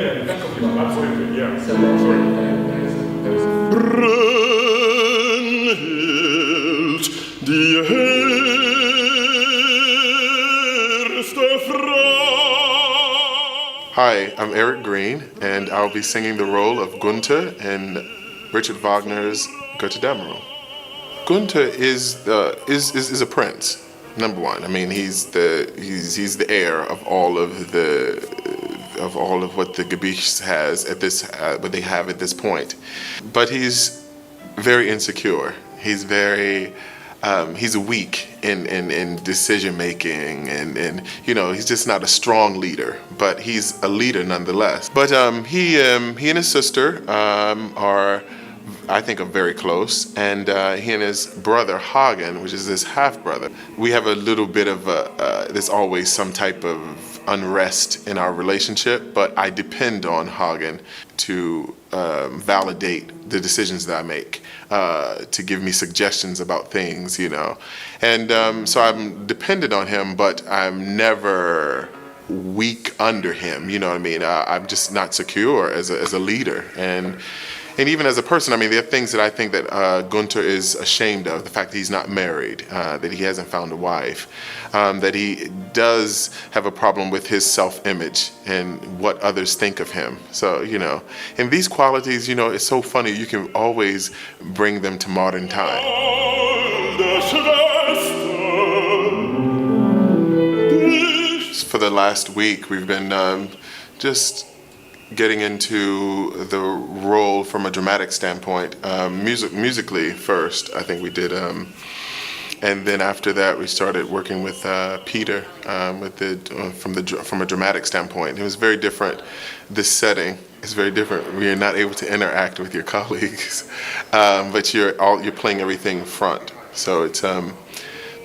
absolutely, yeah. Brennhild, die erste Frau. Hi, I'm Eric Green, and I'll be singing the role of Gunther in Richard Wagner's Götterdämmerung. Gunther is a prince. Number one, I mean he's the heir of all of what the Gebisch has at this what they have at this point, but he's very insecure. He's very he's weak in decision making, and you know, he's just not a strong leader, but he's a leader nonetheless. But he and his sister are, I think, are very close, and he and his brother Hagen, which is his half brother, we have a little bit of there's always some type of unrest in our relationship, but I depend on Hagen to validate the decisions that I make, to give me suggestions about things, you know, and so I'm dependent on him, but I'm never weak under him, you know what I mean? I'm just not secure as a leader, and even as a person. I mean, there are things that I think that Gunther is ashamed of. The fact that he's not married, that he hasn't found a wife, that he does have a problem with his self-image and what others think of him. So, you know, and these qualities, you know, it's so funny. You can always bring them to modern time. For the last week, we've been just getting into the role from a dramatic standpoint, musically first. I think we did, and then after that we started working with Peter from a dramatic standpoint. It was very different. This setting is very different. You're not able to interact with your colleagues, but you're playing everything front. So it's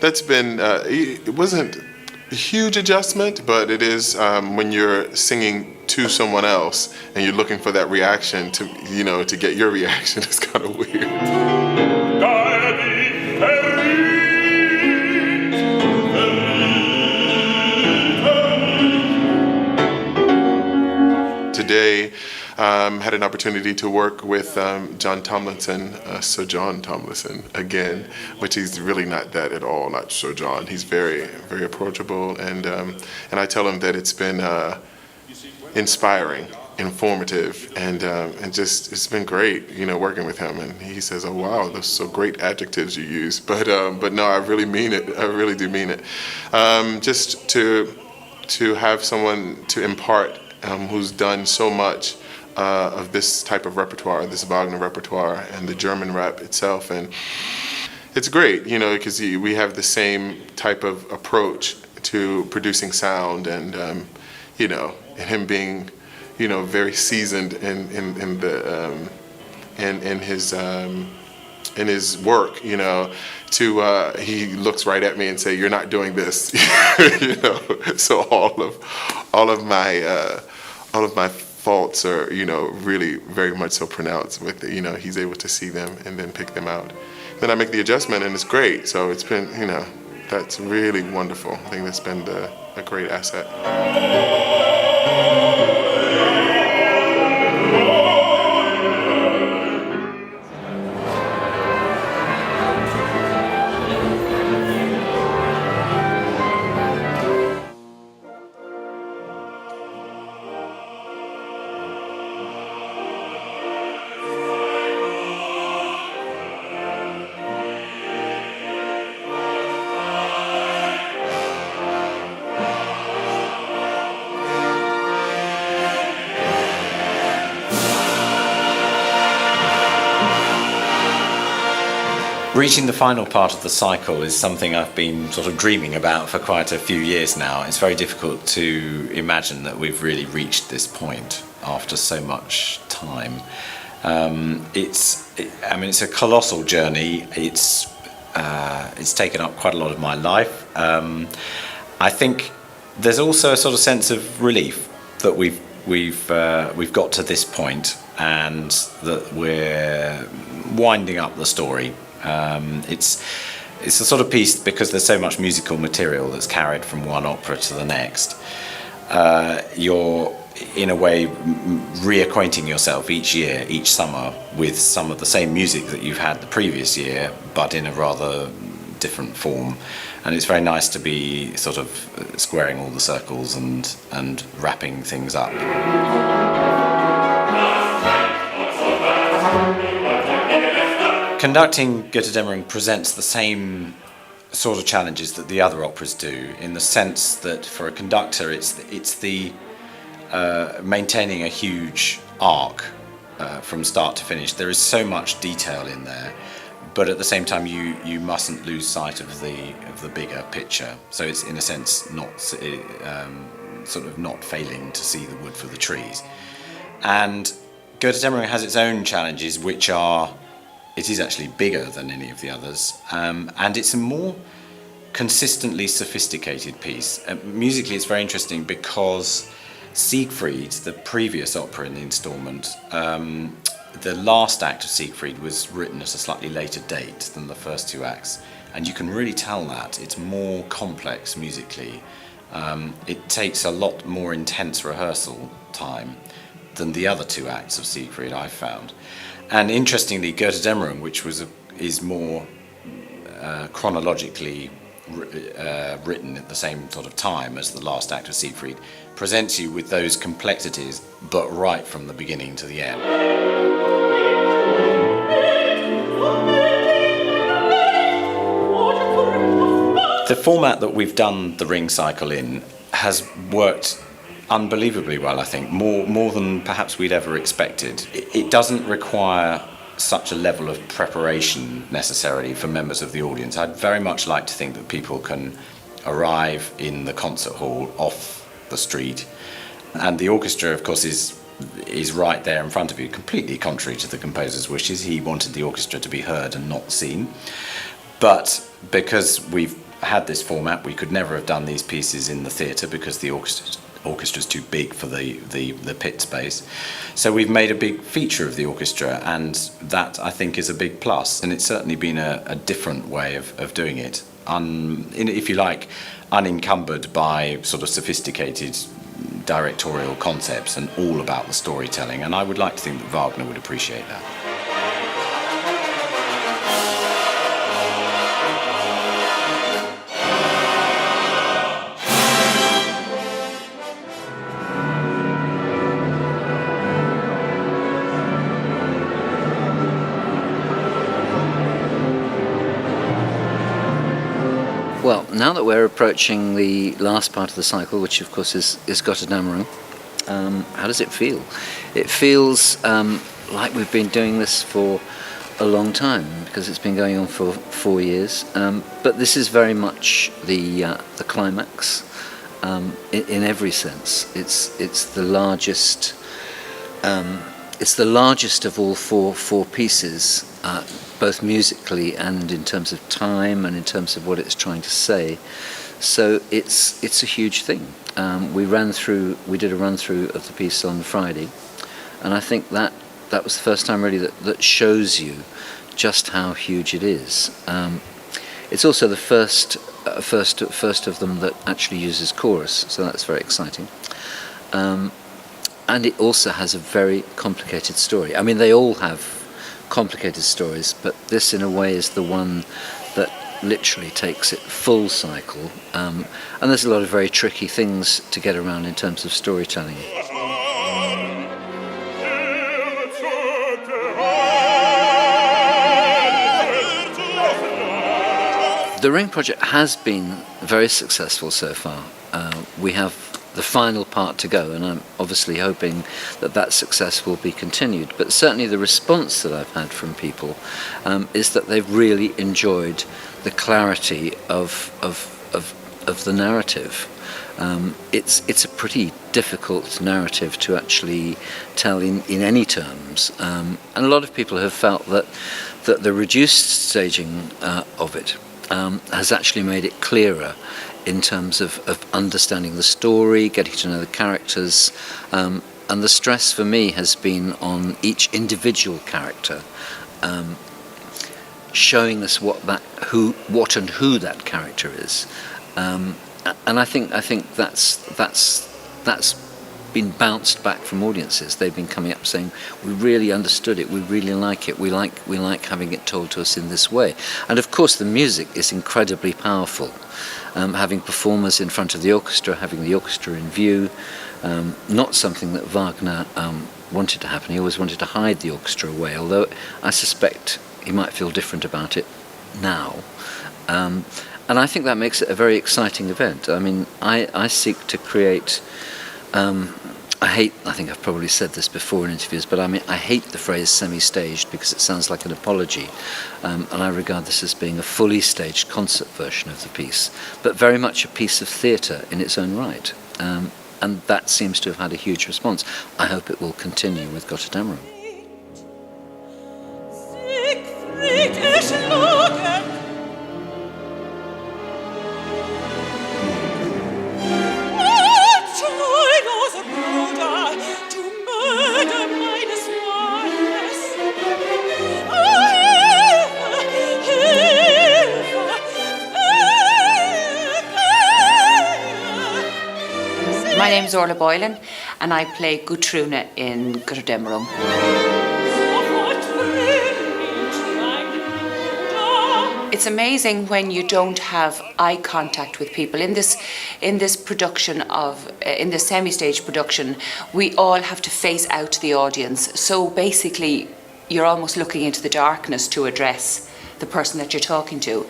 that's been it wasn't a huge adjustment, but it is when you're singing to someone else and you're looking for that reaction to, you know, to get your reaction. It's kind of weird. Today, had an opportunity to work with Sir John Tomlinson again, which he's really not that at all, not Sir John. He's very, very approachable, and I tell him that it's been inspiring, informative, and just it's been great, you know, working with him. And he says, "Oh wow, those are so great adjectives you use," but no, I really mean it. I really do mean it. Just to have someone to impart who's done so much of this type of repertoire, this Wagner repertoire, and the German rep itself, and it's great, you know, because we have the same type of approach to producing sound, and you know, and him being, you know, very seasoned in his work, you know, he looks right at me and say, "You're not doing this," you know. So all of my faults are, you know, really very much so pronounced with, you know, he's able to see them and then pick them out. Then I make the adjustment and it's great. So it's been, you know, that's really wonderful. I think that's been a great asset. Reaching the final part of the cycle is something I've been sort of dreaming about for quite a few years now. It's very difficult to imagine that we've really reached this point after so much time. It's a colossal journey. It's taken up quite a lot of my life. I think there's also a sort of sense of relief that we've got to this point and that we're winding up the story. It's a sort of piece, because there's so much musical material that's carried from one opera to the next. You're in a way, reacquainting yourself each year, each summer, with some of the same music that you've had the previous year, but in a rather different form. And it's very nice to be sort of squaring all the circles and wrapping things up. Conducting Götterdämmerung presents the same sort of challenges that the other operas do, in the sense that for a conductor it's the maintaining a huge arc from start to finish. There is so much detail in there, but at the same time you mustn't lose sight of the bigger picture. So it's in a sense not sort of not failing to see the wood for the trees. And Götterdämmerung has its own challenges, which are, it is actually bigger than any of the others, and it's a more consistently sophisticated piece. Musically it's very interesting because Siegfried, the previous opera in the instalment, the last act of Siegfried was written at a slightly later date than the first two acts, and you can really tell that it's more complex musically. It takes a lot more intense rehearsal time than the other two acts of Siegfried, I've found. And interestingly, Götterdämmerung, which is more chronologically written at the same sort of time as the last act of Siegfried, presents you with those complexities, but right from the beginning to the end. The format that we've done the ring cycle in has worked unbelievably well, I think, more than perhaps we'd ever expected. It doesn't require such a level of preparation necessarily for members of the audience. I'd very much like to think that people can arrive in the concert hall off the street, and the orchestra, of course, is right there in front of you, completely contrary to the composer's wishes. He wanted the orchestra to be heard and not seen. But because we've had this format, we could never have done these pieces in the theatre because the orchestra's too big for the pit space. So we've made a big feature of the orchestra, and that, I think, is a big plus. And it's certainly been a different way of doing it, if you like, unencumbered by sort of sophisticated directorial concepts and all about the storytelling. And I would like to think that Wagner would appreciate that. Well, now that we're approaching the last part of the cycle, which of course is Götterdämmerung, how does it feel? It feels like we've been doing this for a long time, because it's been going on for 4 years. But this is very much the climax in every sense. It's the largest. It's the largest of all four pieces, both musically and in terms of time and in terms of what it's trying to say. So it's a huge thing. We did a run through of the piece on Friday, and I think that was the first time really that shows you just how huge it is. It's also the first of them that actually uses chorus, so that's very exciting. And it also has a very complicated story. I mean, they all have complicated stories, but this in a way is the one that literally takes it full cycle. And there's a lot of very tricky things to get around in terms of storytelling. The Ring project has been very successful so far. We have the final part to go, and I'm obviously hoping that success will be continued. But certainly the response that I've had from people is that they've really enjoyed the clarity of the narrative. It's a pretty difficult narrative to actually tell in any terms, and a lot of people have felt that the reduced staging of it has actually made it clearer in terms of understanding the story, getting to know the characters, and the stress for me has been on each individual character, showing us what and who that character is, and I think that's been bounced back from audiences. They've been coming up saying, we really understood it, we really like it, we like having it told to us in this way. And of course the music is incredibly powerful. Having performers in front of the orchestra, having the orchestra in view, not something that Wagner wanted to happen. He always wanted to hide the orchestra away, although I suspect he might feel different about it now. And I think that makes it a very exciting event. I mean, I seek to create, I think I've probably said this before in interviews, but I hate the phrase semi-staged because it sounds like an apology. And I regard this as being a fully staged concert version of the piece, but very much a piece of theatre in its own right. And that seems to have had a huge response. I hope it will continue with Götterdämmerung. My name is Orla Boylan and I play Gudruna in Götterdämmerung. It's amazing when you don't have eye contact with people. In this production in the semi-stage production, we all have to face out to the audience. So basically, you're almost looking into the darkness to address the person that you're talking to.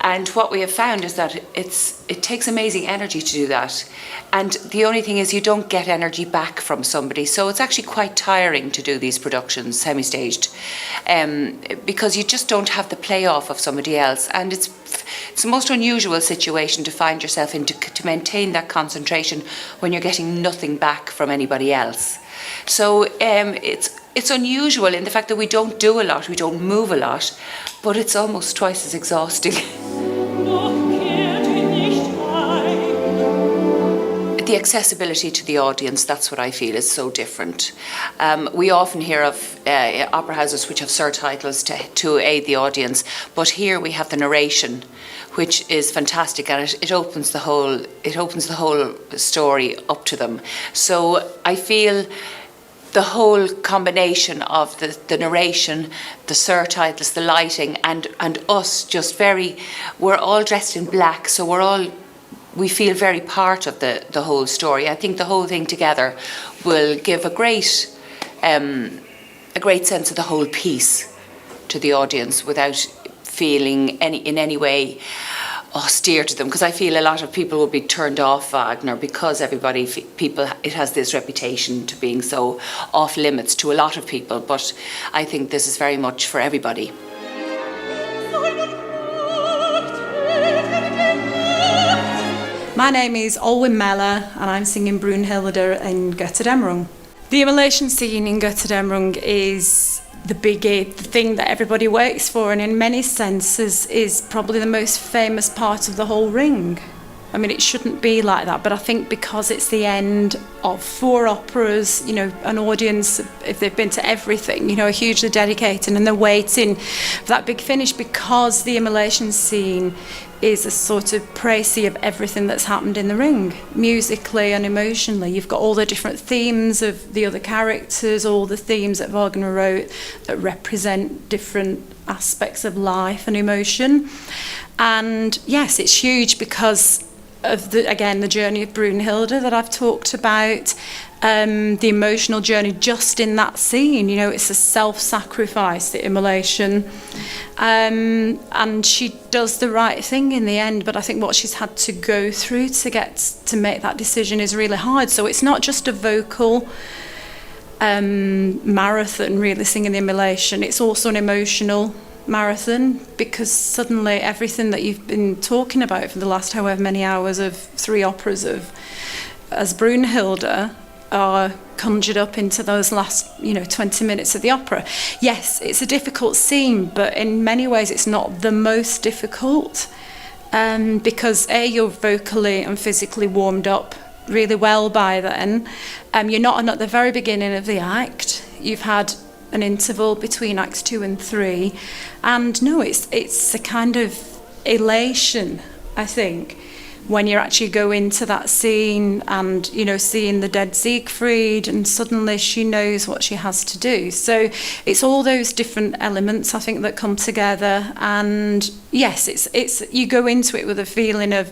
And what we have found is that it takes amazing energy to do that. And the only thing is you don't get energy back from somebody. So it's actually quite tiring to do these productions, semi-staged, because you just don't have the play-off of somebody else. And it's a most unusual situation to find yourself in, to maintain that concentration when you're getting nothing back from anybody else. So it's unusual in the fact that we don't do a lot, we don't move a lot, but it's almost twice as exhausting. The accessibility to the audience, that's what I feel is so different. We often hear of opera houses which have surtitles to aid the audience, but here we have the narration, which is fantastic, and it opens the whole story up to them. So I feel the whole combination of the narration, the surtitles, the lighting, and us just we're all dressed in black, so we feel very part of the whole story. I think the whole thing together will give a great sense of the whole piece to the audience without feeling in any way austere to them, because I feel a lot of people will be turned off Wagner because it has this reputation to being so off limits to a lot of people, but I think this is very much for everybody. My name is Olwyn Meller and I'm singing Brunhilde in Götterdämmerung. The immolation scene in Götterdämmerung is the thing that everybody waits for, and in many senses is probably the most famous part of the whole ring. I mean, it shouldn't be like that, but I think because it's the end of 4 operas, an audience, if they've been to everything, are hugely dedicated and they're waiting for that big finish, because the immolation scene is a sort of précis of everything that's happened in the ring, musically and emotionally. You've got all the different themes of the other characters, all the themes that Wagner wrote that represent different aspects of life and emotion. And yes, it's huge because of the journey of Brunhilde that I've talked about, the emotional journey just in that scene. It's a self-sacrifice, the immolation, and she does the right thing in the end, but I think what she's had to go through to make that decision is really hard. So it's not just a vocal marathon, really, singing the immolation. It's also an emotional marathon, because suddenly everything that you've been talking about for the last however many hours of 3 operas as Brunhilde are conjured up into those last 20 minutes of the opera. Yes, it's a difficult scene, but in many ways it's not the most difficult, because you're vocally and physically warmed up really well by then. You're not at the very beginning of the act. You've had an interval between acts 2 and 3, and no, it's a kind of elation, I think, when you actually go into that scene and, you know, seeing the dead Siegfried, and suddenly she knows what she has to do. So it's all those different elements, I think, that come together. And yes, it's you go into it with a feeling of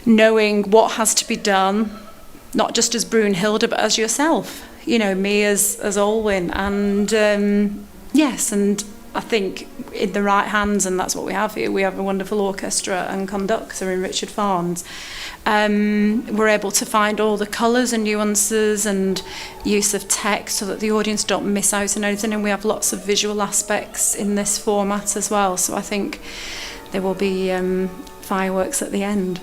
knowing what has to be done, not just as Brunhilde, but as yourself, you know, me as Olwen. And yes, and I think in the right hands, and that's what we have here, we have a wonderful orchestra and conductor in Richard Farnes. We're able to find all the colours and nuances and use of text so that the audience don't miss out on anything, and we have lots of visual aspects in this format as well. So I think there will be fireworks at the end.